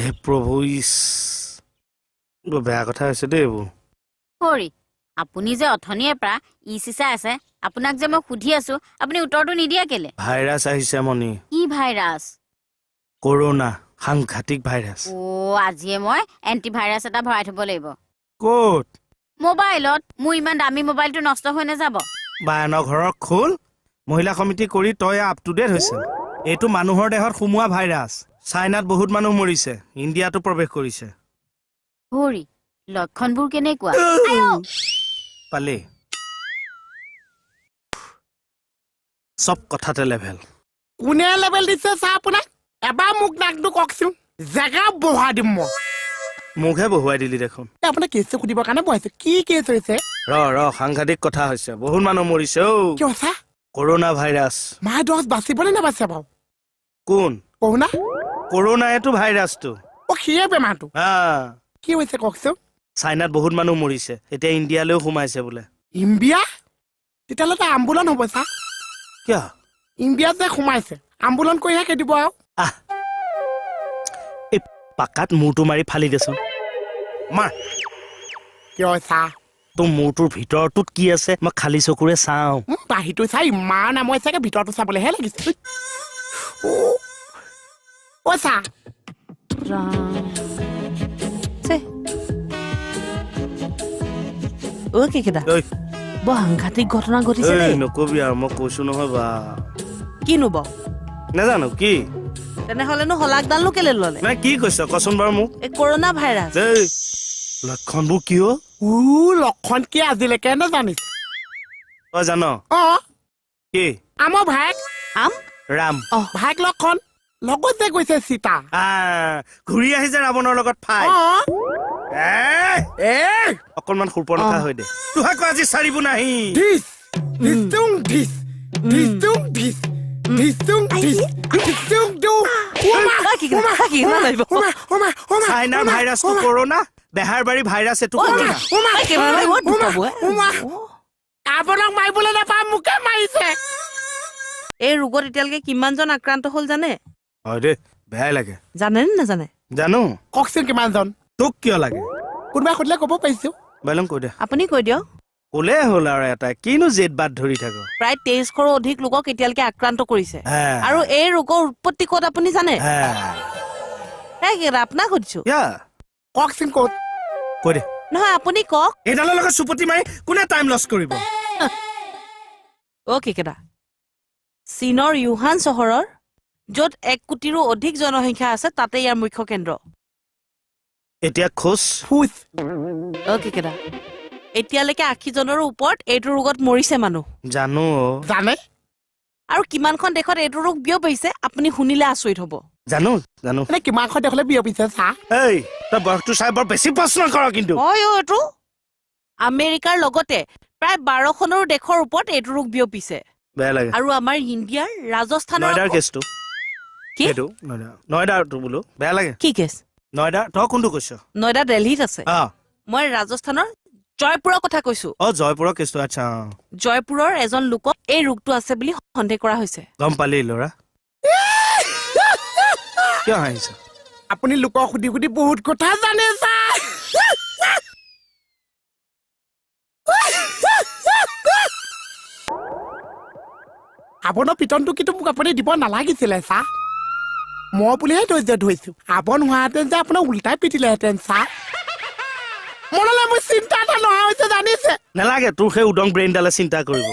হে প্ৰভু ইছ বৰ বেয়া কথা হৈছে দেই এইবোৰ হৰি আপুনি যে অথনিয়ে পৰা চিচাই আছে আপোনাক যে মই সুধি আছো আপুনি উত্তৰটো নিদিয়া কেলে ভাইৰাছ আহিছে মনি কি ভাইৰাছ কৰোনা সাংঘাতিক ভাইৰাছ আজিয়ে মই এণ্টিভাইৰাছ এটা ভৰাই থব লাগিব ক'ত মোবাইলত মোৰ ইমান দামী মোবাইলটো নষ্ট হৈ নাযাব বায়নৰ ঘৰৰ খোল মহিলা সমিতি কৰি তই আপ টু ডেট হৈছে এইটো মানুহৰ দেহত সোমোৱা ভাইৰাছ চাইনাত বহুত মানুহ মৰিছে ইণ্ডিয়াতো প্ৰৱেশ কৰিছে হৰি লক্ষণবোৰ কেনেকুৱা পালে চব কথাতে লেভেল কোনে লেভেল দিছে চাহ আপোনাক এবাৰ মোক নাকটো কওকচোন জেগা বহাই দিম মই মুখহে বহুৱাই দিলি দেখোন আপোনাক কেছটো সুধিবৰ কাৰণে বহাইছো কি কেছ হৈছে ৰ সাংঘাতিক কথা হৈছে বহুত মানুহ মৰিছে কিয় চা কৰোনা ভাইৰাছ মাই দহ বাচিবনে নাবাচে বাৰু কোন কৰোনা কৰোনাইটো ভাইৰাছটো সিয়ে বেমাৰটো কি হৈছে কওকচোন চাইনাত বহুত মানুহ মৰিছে এতিয়া ইণ্ডিয়ালৈও সোমাইছে বোলে ইণ্ডিয়া তেতিয়াহ'লে তাৰ আম্বুলেন্স হ'ব চা কিয় ইণ্ডিয়াত যে সোমাইছে আম্বুলেন্স কৰিহে খেদিব আৰু এই পাকাত মূৰটো মাৰি ফালি দেচোন মাৰ কিয় চা তোৰ মূৰটোৰ ভিতৰটোত কি আছে মই খালী চকুৰে চাওঁ বাহিৰটো চাই ইমান আমই চাগে ভিতৰটো চাবলৈহে লাগিছে চা বৰ সাংঘাতিক ঘটনা ঘটিছে নকবি আৰু মই কৈছো নহয় বা কিনো ব নাজানো কি তেনেহলেনো হলাকডালনো কেলে ললে নাই কি কৈছ কচোন বাৰু মোক এই কৰোনা ভাইৰাছ লক্ষণবোৰ কিয় লক্ষণ কি আজিলৈকে নাজানিছ তই জান কি আমাৰ ভাইক ৰাম ভাইক লক্ষণ লগত যে গৈছে সীতা ঘূৰি আহি যে ৰাৱণৰ লগত ফাই অকণমান সুৰ্পণখা হৈ দে তোহাক আজি চাৰিব নাহি চাইনাৰ ভাইৰাছটো কৰোনা বেহাৰবাৰী ভাইৰাছ এইটো কৰোনা আপোনাক মাৰিবলৈ নাপায় মোকে মাৰিছে এই ৰোগত এতিয়ালৈকে কিমানজন আক্ৰান্ত হল জানে হয় দে বেয়াই লাগে জানে নে নাজানে জানো কওকচোন কিমানজন তোক কিয় লাগে কোনোবাই সুধিলে ক'ব পাৰিছো বাইলং কৈ দে আপুনি কৈ দিয়ক ক'লে হ'ল আৰু এটাই কিনো জেদ বাদ ধৰি থাক প্ৰায় 2300ৰো অধিক লোকক এতিয়ালৈকে আক্ৰান্ত কৰিছে আৰু এই ৰোগৰ উৎপত্তি ক'ত আপুনি জানে আপোনাক সুধিছো কওকচোন ক'ত কৈ দে নহয় আপুনি কওক এইডালৰ লগত চুপতি মাৰি কোনে টাইম লছ কৰিব কেকেটা চীনৰ ইউহান চহৰৰ য'ত 1 কোটিৰো অধিক জনসংখ্যা আছে তাতে ইয়াৰ মুখ্য কেন্দ্ৰ এতিয়া খোজ কেকেটা এতিয়ালৈকে 80 জনৰো ওপৰত এইটো ৰোগত মৰিছে মানুহ জানো জানে আৰু কিমানখন দেশত এইটো ৰোগ বিয়পিছে আপুনি শুনিলে আচৰিত হ'ব জানো কিমানখন দেশলৈ বিয়পিছে চাহ এই তই বয়সটো চাই বৰ বেছি প্ৰশ্ন কৰ কিন্তু এইটো আমেৰিকাৰ লগতে প্ৰায় 12খনৰ দেশৰ ওপৰত এইটো ৰোগ বিয়পিছে বেয়া লাগে আৰু আমাৰ ইণ্ডিয়াৰ ৰাজস্থানৰ নয়দাৰ কেছটো কি এইটো নয়দাৰটো বোলো বেয়া লাগে কি কেছ নয়দা তই কোনটো কৈছ নয়দা দিল্লীত আছে মই ৰাজস্থানৰ জয়পুৰৰ কথা কৈছো জয়পুৰৰ কেছটো আচ্ছা জয়পুৰৰ এজন লোকক এই ৰোগটো আছে বুলি সন্দেহ কৰা হৈছে গম পালি ল'ৰা কিয় হাঁহিছ আপুনি লোকক সুধি সুধি বহুত কথা জানে আপোনাৰ পিটনটো কিন্তু মোক আপুনি দিব নালাগিছিলে চাহ মই বুলিহে ধৰিছো আপন হোৱাহেঁতেন যে আপোনাৰ উল্টাই পিটিলেহেঁতেন চাহ মনলৈ মোৰ চিন্তা এটা নহা হৈছে জানিছে নালাগে তোৰ সেই উদং ব্ৰেইনডালে চিন্তা কৰিব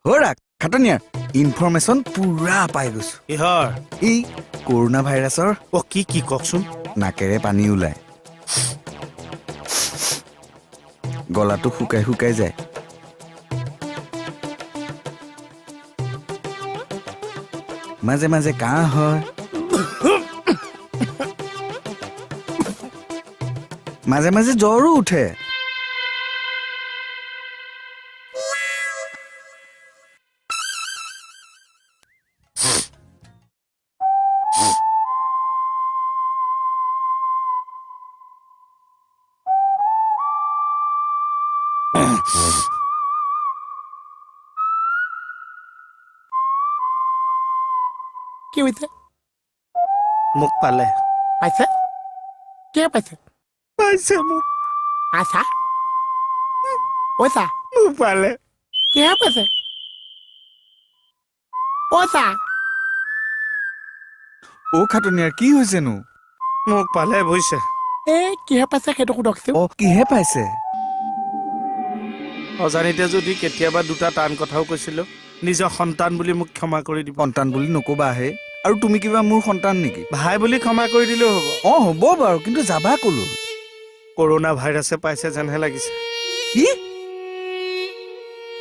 হৰা খাটনিয়াৰ ইনফৰমেশ্যন পুৰা পাই গৈছো কিহৰ এই কৰোনা ভাইৰাছৰ কি কওকচোন নাকেৰে পানী ওলায় গলাটো শুকাই যায় মাজে মাজে কাহ হয় মাজে মাজে জ্বৰো উঠে কি হৈছে মোক পালে পাইছে কিয় পাইছে পাইছে মোক আছা পইচা মোক পালে কিয় পাইছে পইচা খাটনিয়াৰ কি হৈছেনো মোক পালে বুজিছে কিহে পাইছে সেইটো সোধকচোন কিহে পাইছে অজানিতে যদি কেতিয়াবা দুটা টান কথাও কৈছিলো নিজৰ সন্তান বুলি মোক ক্ষমা কৰি দিব সন্তান বুলি নকবা হে আৰু তুমি কিবা মোৰ সন্তান নেকি ভাই বুলি ক্ষমা কৰি দিলেও হ'ব হ'ব বাৰু কিন্তু যাবা কলো কৰোণা ভাইৰাছে পাইছে যেনহে লাগিছে কি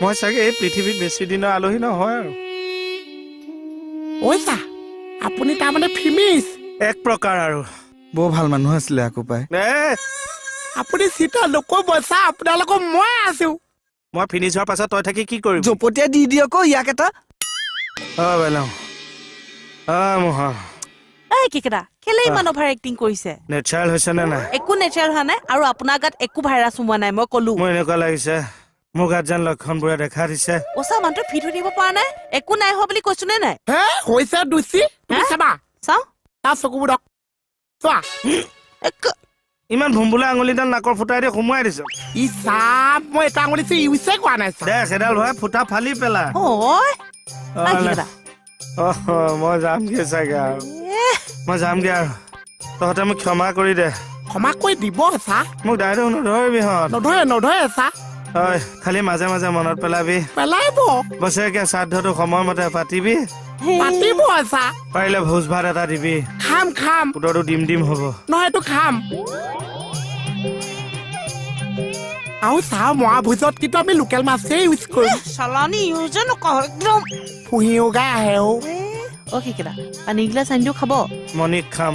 মই চাগে এই পৃথিৱীত বেছি দিনৰ আলহী নহয় আৰু পইচা আপুনি তাৰমানে ফিনিছ এক প্ৰকাৰ আৰু বৰ ভাল মানুহ আছিলে আকৌ পাই আপুনি চিন্তা নকৰিব চা আপোনালোকৰ মই আছো মই ফিনিছ হোৱাৰ পাছত তই থাকি কি কৰিবি জপতীয়া দি দিয়ক ইয়াক এটা বেলাও মোহন কেকেটা কেলে ইমান অভাৰ এক্টিং কৰিছে নেচাৰেল হৈছে নে নাই একো নেচাৰেল হোৱা নাই আৰু আপোনাৰ গাত একো ভাইৰাছ সোমোৱা নাই মই কলো মোৰ এনেকুৱা লাগিছে মোৰ গাত যেন লক্ষণবোৰে দেখা দিছে ওচা মানুহটো ফিট হৈ থাকিব পৰা নাই একো নাই হোৱা বুলি কৈছো নে নাই হৈছে দুচি তুমি চাবা চাওঁ তাৰ চকুবোৰক চোৱা ইমান ভুম্বুলা আঙুলিডাল নাকৰ ফুটাই দি সোমোৱাই দিছো ই চাপ মই এটা আঙুলিছো ইউজে কৰা নাই চা দে সেইডাল হয় ফুটা ফালি পেলা মই যামগে চাগে আৰু মই যামগে আৰু তহঁতে মোক ক্ষমা কৰি দে ক্ষমা কৰি দিব চা মোক দাইদেউ নধৰিবি হত নধৰে চা হয় খালি মাজে মাজে মনত পেলাবি পেলাইব বছৰেকীয়া শ্ৰাদ্ধটো সময়মতে পাতিবি পাতিব চা পাৰিলে ভোজ ভাত এটা দিবি খাম পুতৰটো ডিম হ'ব নহয় এইটো খাম আৰু চাহ মহাভোজত কিন্তু আমি লোকেল মাছে ইউজ কৰিম চালানি ইউজে নকওঁ একদম পুহিও গাই আহে কেকেটা পানী গিলাচ আনি দিও খাব মণিক খাম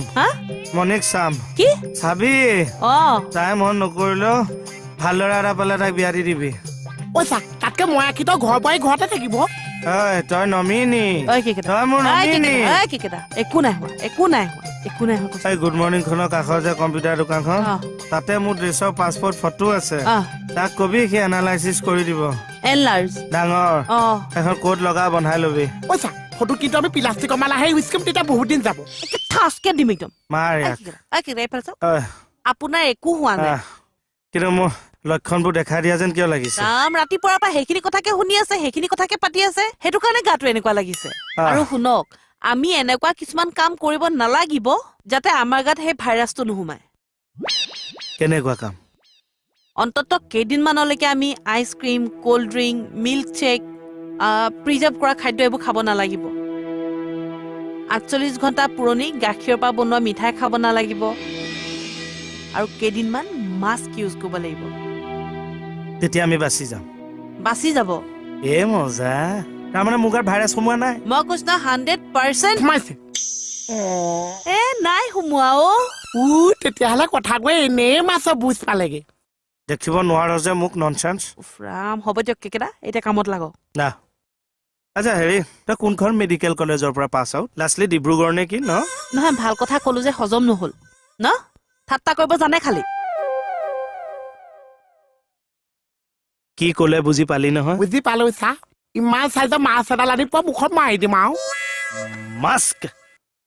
মণিক চাম কি চাবি তাই মন নকৰিলেও ভাল ল'ৰা এটা পালে তাইক বিয়া দি দিবি পইচা তাতকে মই আঁকি তই ঘৰ পাই ঘৰতে থাকিব তই নমিনি তই মোৰ নমিনি কেকেটা একো নাই হোৱা গুড মৰ্ণিং খনৰ কাষৰ যে কম্পিউটাৰ দোকানখন তাতে মোৰ ড্ৰেছৰ পাছপৰ্ট ফটো আছে তাক কবি সি এনালাইচিছ কৰি দিব ডাঙৰ এখন কোট লগা বনাই লবি পইচা ফটো কিন্তু আমি প্লাষ্টিকৰ মালাহে ইউজ কৰিম তেতিয়া বহুত দিন যাব ঠাচকে দিম একদম মাৰ আপোনাৰ একো হোৱা নাই কিন্তু মোৰ লক্ষণবোৰ দেখা দিয়া যেন কিয় লাগিছে ৰাতিপুৱাৰ পৰা সেইখিনি কথাকে শুনি আছে সেইখিনি কথাকে পাতি আছে সেইটো কাৰণে গাটো এনেকুৱা লাগিছে আৰু শুনক আমি এনেকুৱা কিছুমান কাম কৰিব নালাগিব যাতে আমাৰ গাত সেই ভাইৰাছটো নোসোমায় কেনেকুৱা কাম অন্তত কেইদিনমানলৈকে আমি ice cream cold drink milk shake preserve কৰা খাদ্য এইবোৰ খাব নালাগিব 48 ঘণ্টা পুৰণি গাখীৰৰ পৰা বনোৱা মিঠাই খাব নালাগিব আৰু কেইদিনমান মাস্ক ইউজ কৰিব লাগিব তেতিয়া আমি বাচি যাম বাচি যাব মজা তাৰমানে মোৰ গাত ভাইৰাছ সোমোৱা নাই মই কৈছো না 100% সোমাইছে নাই সোমোৱা তেতিয়াহ'লে কথা কৈ এনেই মাছৰ বুজ পালেগে দেখিব নোৱাৰ যে মোক ননচেন্স ৰাম হ'ব দিয়ক কেকেটা এতিয়া কামত লাগক না আচ্ছা হেৰি তই কোনখন মেডিকেল কলেজৰ পৰা পাছ আউট লাষ্টলি ডিব্ৰুগড় নে কি নহয় ভাল কথা কলো যে হজম নহল ঠাট্টা কৰিব জানে খালি কি ক'লে বুজি পালি নহয় বুজি পালো চা ইমান চাইজৰ মাছ এডাল আনি পোৱা মুখত মাৰি দিম আৰু মাস্ক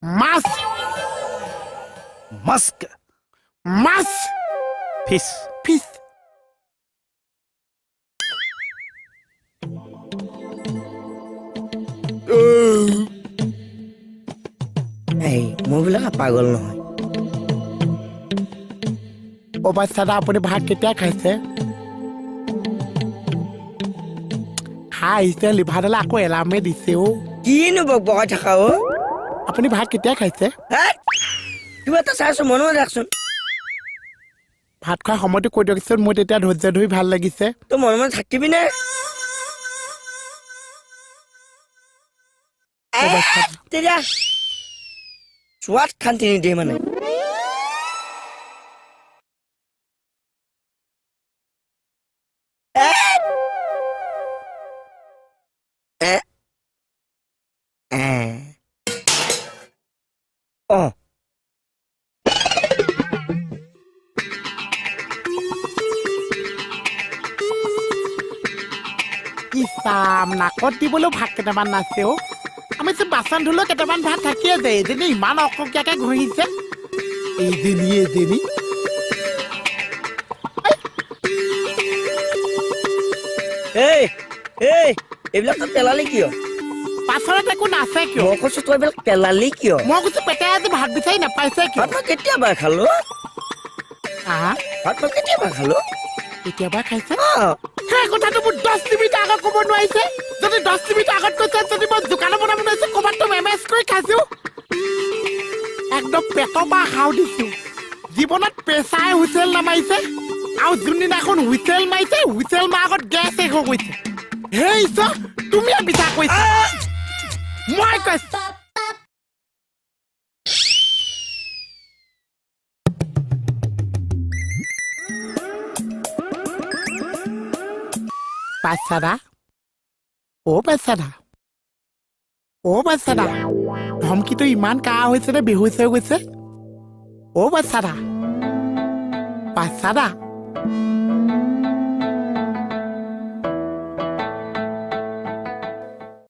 মাছ মাস্ক মাছ ফিছ ফিছ মোৰ বিলাক পাগল নহয় অৱস্থাটা আপুনি ভাত কেতিয়া খাইছে খাইছে লিভাৰডালে আকৌ এলাৰ্মে দিছে কিনো বকাই থাকা আপুনি ভাত কেতিয়া খাইছে কিবা এটা চাইছো মনত ৰাখচোন ভাত খোৱাৰ সময়টো কৈ দিয়কচোন মোৰ তেতিয়া ধৈৰ্য ধৰি ভাল লাগিছে তই মনে মনে থাকিবি নে তেতিয়া চোৱাত খান্তি নিদিয়ে মানে ইছাম নাকত দিবলৈও ভাত কেইটামান নাছে আমি যে বাচন ধুলেও কেইটামান ভাত থাকিয়ে যায় এজনী ইমান অককীয়াকে ঘঁহিছে এইজনী এই এই এইবিলাক তই পেলালি কিয় পাছৰত একো নাছে কিয় মই কৈছো তই এইবিলাক পেলালি কিয় মই কৈছো পেটে আজি ভাত বিচাৰি নাপাইছে কিয় ভাত মই কেতিয়াবা খালো আহা ভাত মই কেতিয়াবা খালো কেতিয়াবা খাইছে অ সেই কথাটো মোৰ 10 মিনিট আগত ক'ব নোৱাৰিছে যদি 10 মিনিট আগত কৈছে যদি মই দোকানত বনাব নোৱাৰিছে ক'ৰবাততো মেমেজ কৰি খাইছো একদম পেটৰ পৰা খাও দিছো জীৱনত পেচাই হুইচেল নামাৰিছে আৰু যোনদিনাখন হুইচেল মাৰিছে হুইচেল মাৰ আগত গেছ শেষ হৈ গৈছে হে ঈশ্বৰ তুমিয়ে বিচাৰ কৰিছা মই কৈছো বাচ্চাদা অ বাচ্চাদা ধমকিটো ইমান কাহ হৈছে নে বেহুচ হৈ গৈছে অ বাচ্চাদা